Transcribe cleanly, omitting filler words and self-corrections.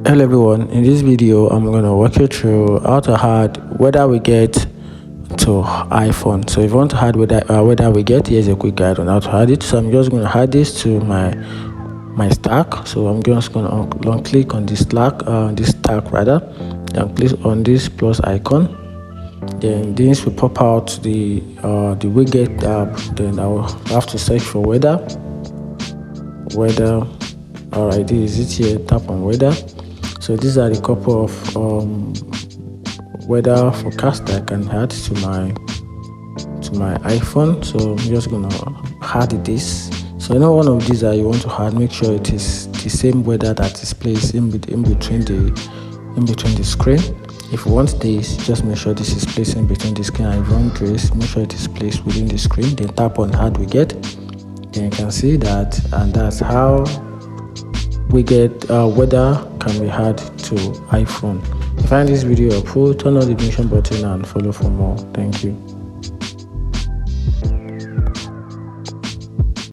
Hello everyone, in this video I'm going to walk you through how to add whether we get to iPhone. So if you want to add whether we get, here's a quick guide on how to add it. So I'm just going to add this to my stack. So I'm just going to long click on this stack rather, and click on this plus icon. Then this will pop out the widget app. Then I will have to search for weather. Alright, this is it here. Tap on weather. So these are the couple of weather forecast that I can add to my iPhone. So I'm just gonna add this. So one of these that you want to add, make sure it is the same weather that is placed in between the screen. If you want this, just make sure this is placed in between the screen, and if you want this, make sure it is placed within the screen. Then tap on add widget. Then you can see that, and that's how widget weather can be added to iPhone. If you find this video helpful, turn on the notification button and follow for more. Thank you.